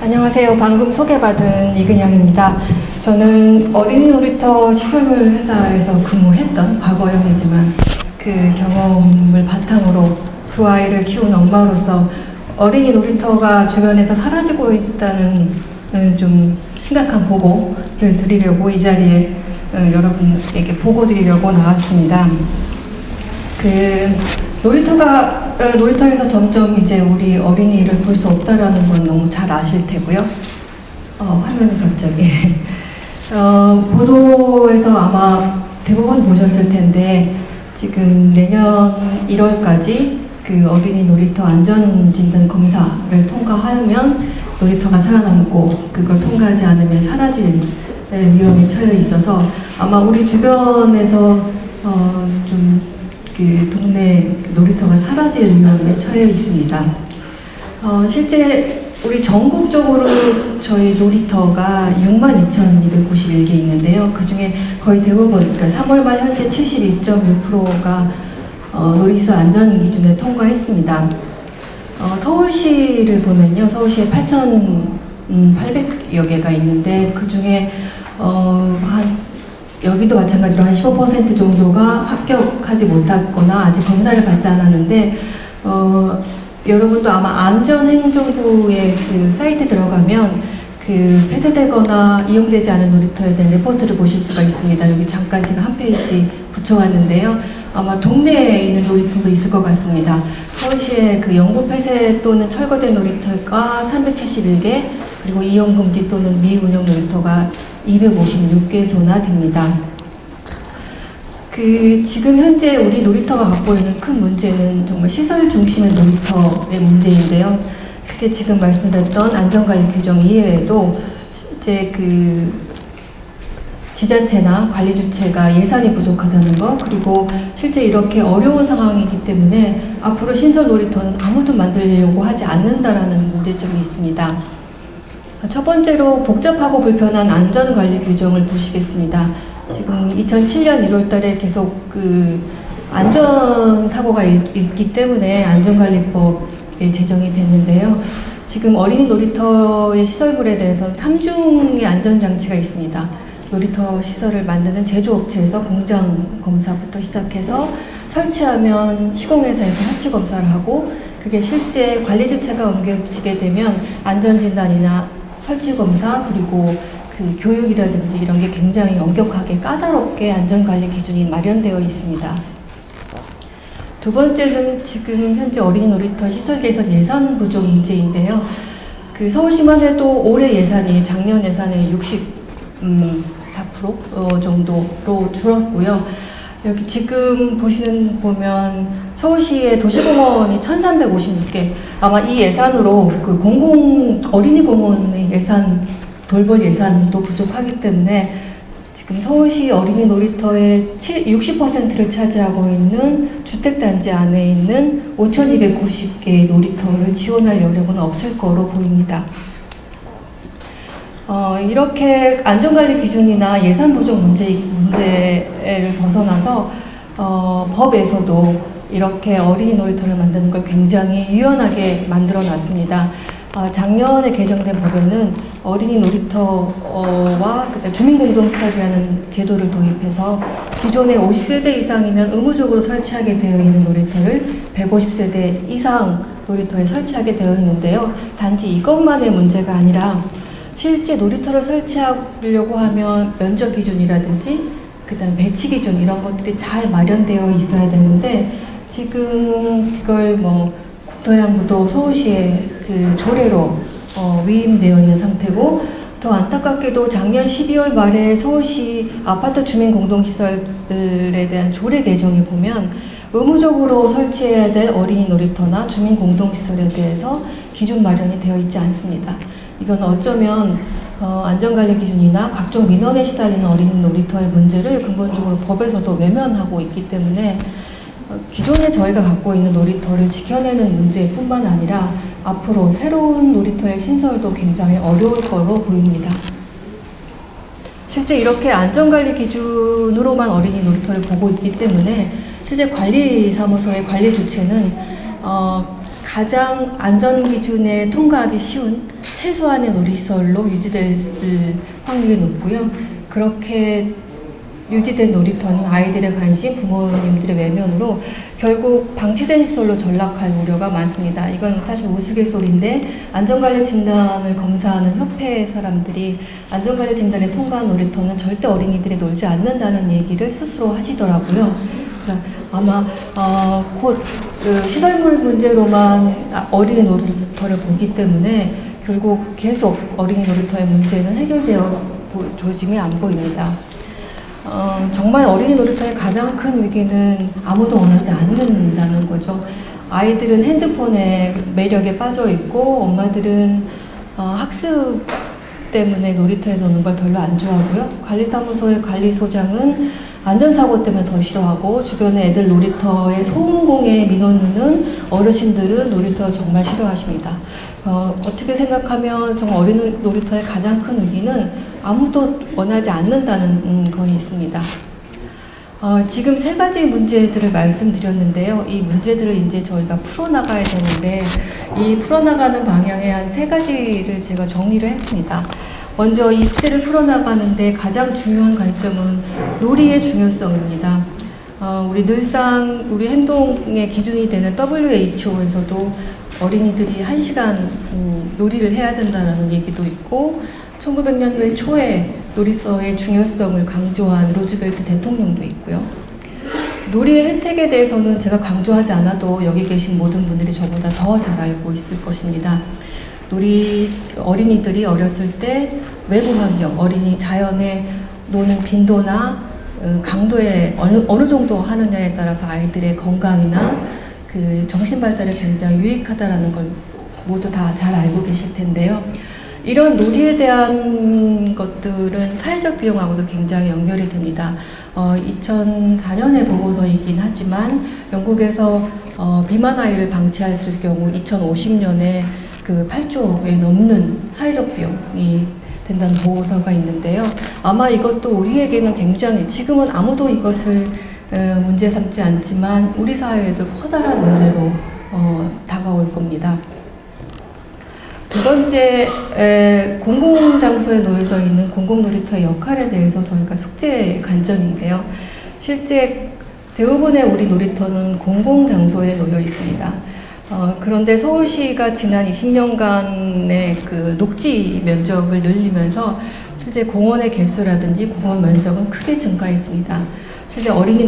안녕하세요. 방금 소개받은 이근영입니다. 저는 어린이 놀이터 시설물 회사에서 근무했던 과거형이지만 그 경험을 바탕으로 두 아이를 키운 엄마로서 어린이 놀이터가 주변에서 사라지고 있다는 좀 심각한 보고를 드리려고 이 자리에 여러분에게 보고 드리려고 나왔습니다. 놀이터에서 점점 이제 우리 어린이를 볼 수 없다라는 건 너무 잘 아실 테고요. 화면이 갑자기. 보도에서 아마 대부분 보셨을 텐데, 지금 내년 1월까지 그 어린이 놀이터 안전진단 검사를 통과하면 놀이터가 살아남고, 그걸 통과하지 않으면 사라질 위험에 처해 있어서 아마 우리 주변에서 그 동네 놀이터가 사라질 위험에 처해 있습니다. 실제 우리 전국적으로 저희 놀이터가 62,291개 있는데요. 그 중에 거의 대부분, 그러니까 3월 말 현재 71.1%가 놀이시설 안전기준에 통과했습니다. 서울시를 보면요. 서울시에 8,800여 개가 있는데 그 중에 여기도 마찬가지로 한 15% 정도가 합격하지 못했거나 아직 검사를 받지 않았는데 여러분도 아마 안전행정부의 그 사이트에 들어가면 그 폐쇄되거나 이용되지 않은 놀이터에 대한 레포트를 보실 수가 있습니다. 여기 잠깐 제가 한 페이지 붙여왔는데요. 아마 동네에 있는 놀이터도 있을 것 같습니다. 서울시의 그 영구 폐쇄 또는 철거된 놀이터가 371개, 그리고 이용금지 또는 미운영 놀이터가 256개소나 됩니다. 지금 현재 우리 놀이터가 갖고 있는 큰 문제는 정말 시설 중심의 놀이터의 문제인데요. 그게 지금 말씀드렸던 안전관리 규정 이외에도 이제 지자체나 관리주체가 예산이 부족하다는 것, 그리고 실제 이렇게 어려운 상황이기 때문에 앞으로 신설 놀이터는 아무도 만들려고 하지 않는다라는 문제점이 있습니다. 첫 번째로 복잡하고 불편한 안전관리 규정을 보시겠습니다. 지금 2007년 1월 달에 계속 안전사고가 있기 때문에 안전관리법이 제정이 됐는데요. 지금 어린이 놀이터의 시설물에 대해서는 3중의 안전장치가 있습니다. 놀이터 시설을 만드는 제조업체에서 공장검사부터 시작해서 설치하면 시공회사에서 설치검사를 하고, 그게 실제 관리주체가 옮겨지게 되면 안전진단이나 설치검사, 그리고 그 교육이라든지 이런 게 굉장히 엄격하게 까다롭게 안전관리 기준이 마련되어 있습니다. 두 번째는 지금 현재 어린이 놀이터 시설 개선 예산 부족 문제인데요. 서울시만 해도 올해 예산이 작년 예산의 64% 정도로 줄었고요. 여기 지금 보면 서울시의 도시공원이 1,356개, 아마 이 예산으로 어린이 공원의 돌볼 예산도 부족하기 때문에 지금 서울시 어린이 놀이터의 60%를 차지하고 있는 주택단지 안에 있는 5,290개의 놀이터를 지원할 여력은 없을 거로 보입니다. 이렇게 안전관리 기준이나 예산 부족 문제를 벗어나서 법에서도 이렇게 어린이 놀이터를 만드는 걸 굉장히 유연하게 만들어 놨습니다. 작년에 개정된 법에는 어린이 놀이터와 주민공동시설이라는 제도를 도입해서 기존에 50세대 이상이면 의무적으로 설치하게 되어 있는 놀이터를 150세대 이상 놀이터에 설치하게 되어 있는데요. 단지 이것만의 문제가 아니라 실제 놀이터를 설치하려고 하면 면적 기준이라든지 그다음 배치 기준 이런 것들이 잘 마련되어 있어야 되는데 지금 그걸 국토해양부도 서울시의 조례로 위임되어 있는 상태고, 더 안타깝게도 작년 12월 말에 서울시 아파트 주민공동시설에 대한 조례 개정에 보면 의무적으로 설치해야 될 어린이 놀이터나 주민공동시설에 대해서 기준 마련이 되어 있지 않습니다. 이건 어쩌면 안전관리 기준이나 각종 민원에 시달리는 어린이 놀이터의 문제를 근본적으로 법에서도 외면하고 있기 때문에 기존에 저희가 갖고 있는 놀이터를 지켜내는 문제뿐만 아니라 앞으로 새로운 놀이터의 신설도 굉장히 어려울 거로 보입니다. 실제 이렇게 안전관리 기준으로만 어린이 놀이터를 보고 있기 때문에 실제 관리사무소의 관리 주체는 가장 안전 기준에 통과하기 쉬운 최소한의 놀이시설로 유지될 확률이 높고요. 그렇게 유지된 놀이터는 아이들의 관심, 부모님들의 외면으로 결국 방치된 시설로 전락할 우려가 많습니다. 이건 사실 우스갯소리인데 안전관리 진단을 검사하는 협회 사람들이 안전관리 진단에 통과한 놀이터는 절대 어린이들이 놀지 않는다는 얘기를 스스로 하시더라고요. 아마 곧 시설물 문제로만 어린이 놀이터를 보기 때문에 결국 계속 어린이 놀이터의 문제는 해결되어 조짐이 안 보입니다. 정말 어린이 놀이터의 가장 큰 위기는 아무도 원하지 않는다는 거죠. 아이들은 핸드폰의 매력에 빠져 있고 엄마들은 학습 때문에 놀이터에 노는 걸 별로 안 좋아하고요. 관리사무소의 관리소장은 안전사고 때문에 더 싫어하고 주변에 애들 놀이터에 소음공해 민원우는 어르신들은 놀이터 정말 싫어하십니다. 어떻게 생각하면 정말 어린이 놀이터의 가장 큰 위기는 아무도 원하지 않는다는 거에 있습니다. 지금 3가지 문제들을 말씀드렸는데요. 이 문제들을 이제 저희가 풀어나가야 되는데 이 풀어나가는 방향에 한 3가지를 제가 정리를 했습니다. 먼저 이 숙제를 풀어나가는데 가장 중요한 관점은 놀이의 중요성입니다. 우리 늘상 우리 행동의 기준이 되는 WHO에서도 어린이들이 1시간 놀이를 해야 된다는 얘기도 있고 1900년대 초에 놀이터의 중요성을 강조한 루즈벨트 대통령도 있고요. 놀이의 혜택에 대해서는 제가 강조하지 않아도 여기 계신 모든 분들이 저보다 더 잘 알고 있을 것입니다. 어린이들이 어렸을 때 외부 환경, 어린이 자연에 노는 빈도나 강도에 어느 정도 하느냐에 따라서 아이들의 건강이나 그 정신 발달에 굉장히 유익하다라는 걸 모두 다 잘 알고 계실 텐데요. 이런 놀이에 대한 것들은 사회적 비용하고도 굉장히 연결이 됩니다. 2004년의 보고서이긴 하지만 영국에서 비만 아이를 방치했을 경우 2050년에 그 8조에 넘는 사회적 비용이 된다는 보고서가 있는데요. 아마 이것도 우리에게는 굉장히 지금은 아무도 이것을 문제 삼지 않지만 우리 사회에도 커다란 문제로 다가올 겁니다. 2번째, 공공장소에 놓여져 있는 공공놀이터의 역할에 대해서 저희가 숙제 관점인데요. 실제 대부분의 우리 놀이터는 공공장소에 놓여 있습니다. 그런데 서울시가 지난 20년간의 그 녹지 면적을 늘리면서 실제 공원의 개수라든지 공원 면적은 크게 증가했습니다. 실제 어린이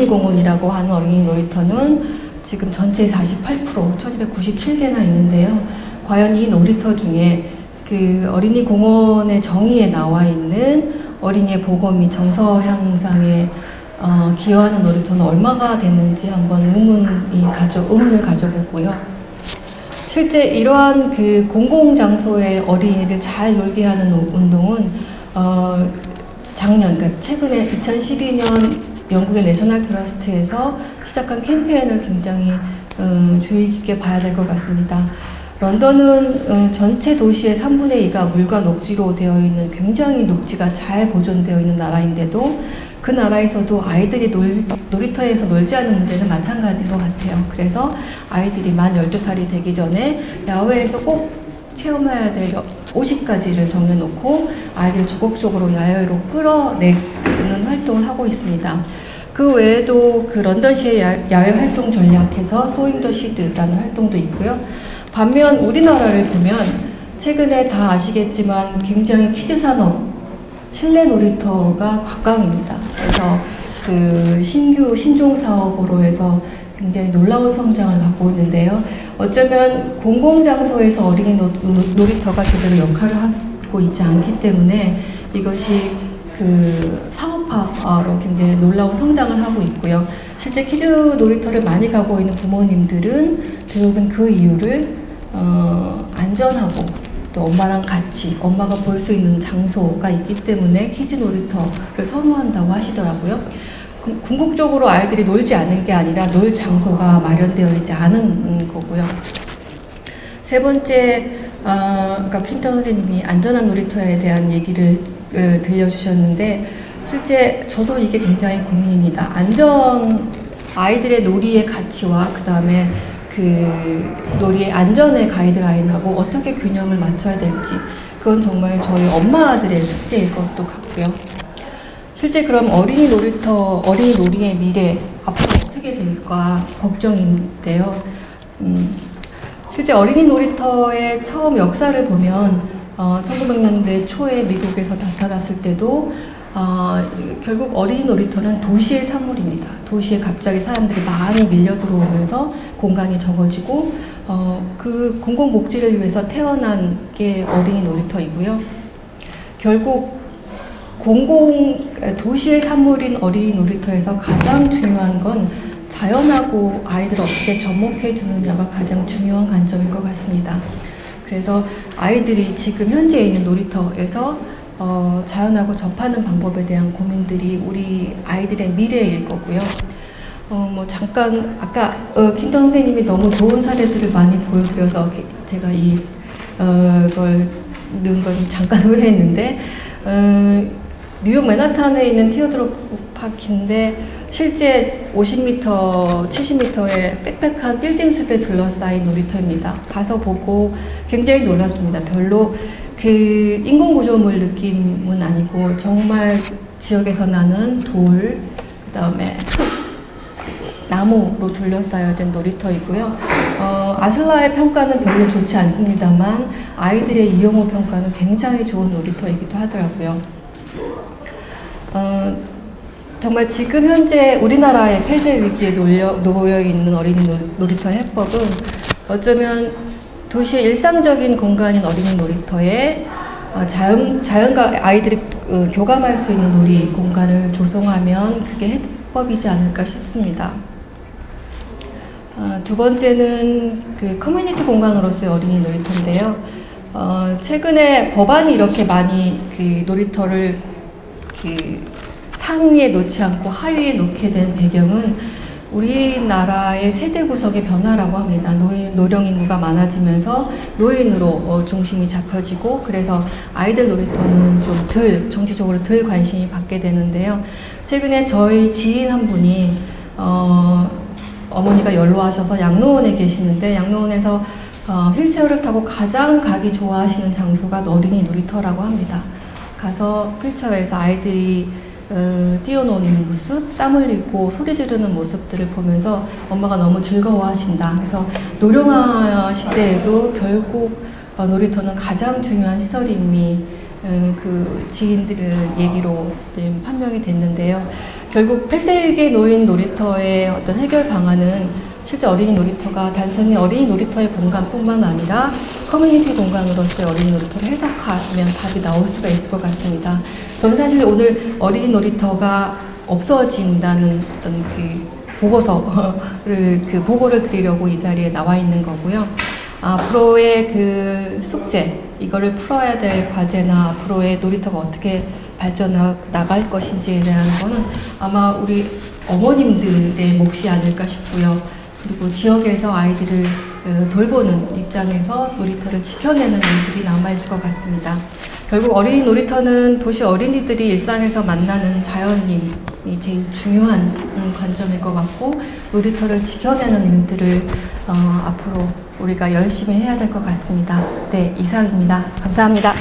공원이라고 하는 어린이 놀이터는 지금 전체의 48%, 1297개나 있는데요. 과연 이 놀이터 중에 그 어린이 공원의 정의에 나와 있는 어린이의 보건 및 정서 향상에 기여하는 놀이터는 얼마가 되는지 한번 의문을 가져보고요. 실제 이러한 그 공공장소의 어린이를 잘 놀게 하는 운동은 작년, 그러니까 최근에 2012년 영국의 내셔널 트러스트에서 시작한 캠페인을 굉장히 주의 깊게 봐야 될 것 같습니다. 런던은 전체 도시의 3분의 2가 물과 녹지로 되어 있는 굉장히 녹지가 잘 보존되어 있는 나라인데도 그 나라에서도 아이들이 놀이터에서 놀지 않는 문제는 마찬가지인 것 같아요. 그래서 아이들이 만 12살이 되기 전에 야외에서 꼭 체험해야 될 50가지를 정해놓고 아이들을 적극적으로 야외로 끌어내는 활동을 하고 있습니다. 그 외에도 그 런던시의 야외 활동 전략에서 소잉 더 시드라는 활동도 있고요. 반면 우리나라를 보면 최근에 다 아시겠지만 굉장히 키즈 산업, 실내 놀이터가 곽강입니다. 그래서 그 신종 사업으로 해서 굉장히 놀라운 성장을 갖고 있는데요. 어쩌면 공공장소에서 어린이 놀이터가 제대로 역할을 하고 있지 않기 때문에 이것이 그 상업화로 굉장히 놀라운 성장을 하고 있고요. 실제 키즈 놀이터를 많이 가고 있는 부모님들은 대부분 그 이유를 안전하고 또 엄마랑 같이 엄마가 볼 수 있는 장소가 있기 때문에 키즈 놀이터를 선호한다고 하시더라고요. 궁극적으로 아이들이 놀지 않는 게 아니라 놀 장소가 마련되어 있지 않은 거고요. 3번째, 아까 퀸턴 선생님이 안전한 놀이터에 대한 얘기를 들려주셨는데 실제 저도 이게 굉장히 고민입니다. 아이들의 놀이의 가치와 그 다음에 그 놀이의 안전에 가이드라인하고 어떻게 균형을 맞춰야 될지, 그건 정말 저희 엄마들의 숙제일 것도 같고요. 실제 그럼 어린이 놀이의 미래 앞으로 어떻게 될까 걱정인데요. 실제 어린이 놀이터의 처음 역사를 보면 1900년대 초에 미국에서 나타났을 때도 결국 어린이 놀이터는 도시의 산물입니다. 도시에 갑자기 사람들이 많이 밀려 들어오면서 공간이 적어지고 그 공공복지를 위해서 태어난 게 어린이 놀이터이고요. 결국 도시의 산물인 어린이 놀이터에서 가장 중요한 건 자연하고 아이들을 어떻게 접목해 주느냐가 가장 중요한 관점일 것 같습니다. 그래서 아이들이 지금 현재 있는 놀이터에서 자연하고 접하는 방법에 대한 고민들이 우리 아이들의 미래일 거고요. 뭐 잠깐 아까 킨터 선생님이 너무 좋은 사례들을 많이 보여드려서 제가 이걸 넣은 걸 잠깐 후회했는데 뉴욕 맨하탄에 있는 티어드로 파크인데 실제 50m, 70m의 빽빽한 빌딩 숲에 둘러싸인 놀이터입니다. 가서 보고 굉장히 놀랐습니다. 별로 그 인공구조물 느낌은 아니고 정말 지역에서 나는 돌, 그 다음에 나무로 둘러싸여진 놀이터이고요. 아슬라의 평가는 별로 좋지 않습니다만 아이들의 이용호 평가는 굉장히 좋은 놀이터이기도 하더라고요. 정말 지금 현재 우리나라의 폐쇄 위기에 놓여 있는 어린이 놀이터 해법은 어쩌면 도시의 일상적인 공간인 어린이 놀이터에 자연과 아이들이 교감할 수 있는 놀이 공간을 조성하면 그게 해법이지 않을까 싶습니다. 두 번째는 그 커뮤니티 공간으로서의 어린이 놀이터인데요. 최근에 법안이 이렇게 많이 그 놀이터를 상위에 놓지 않고 하위에 놓게 된 배경은 우리나라의 세대 구성의 변화라고 합니다. 노령 인구가 많아지면서 노인으로 중심이 잡혀지고 그래서 아이들 놀이터는 좀 정치적으로 덜 관심이 받게 되는데요. 최근에 저희 지인 한 분이 어머니가 연로하셔서 양로원에 계시는데 양로원에서 휠체어를 타고 가장 가기 좋아하시는 장소가 어린이 놀이터라고 합니다. 가서 휠체어에서 아이들이 뛰어노는 모습, 땀 흘리고 소리 지르는 모습들을 보면서 엄마가 너무 즐거워하신다. 그래서 노령화 시대에도 결국 놀이터는 가장 중요한 시설임이 그 지인들의 얘기로 판명이 됐는데요. 결국 폐쇄위기에 놓인 놀이터의 어떤 해결 방안은 실제 어린이 놀이터가 단순히 어린이 놀이터의 공간뿐만 아니라 커뮤니티 공간으로서의 어린이 놀이터를 해석하면 답이 나올 수가 있을 것 같습니다. 저는 사실 오늘 어린이 놀이터가 없어진다는 어떤 보고를 드리려고 이 자리에 나와 있는 거고요. 앞으로의 그 숙제, 이거를 풀어야 될 과제나 앞으로의 놀이터가 어떻게 발전해 나갈 것인지에 대한 거는 아마 우리 어머님들의 몫이 아닐까 싶고요. 그리고 지역에서 아이들을 돌보는 입장에서 놀이터를 지켜내는 일들이 남아있을 것 같습니다. 결국 어린이 놀이터는 도시 어린이들이 일상에서 만나는 자연임이 제일 중요한 관점일 것 같고 놀이터를 지켜내는 일들을 앞으로 우리가 열심히 해야 될 것 같습니다. 네, 이상입니다. 감사합니다.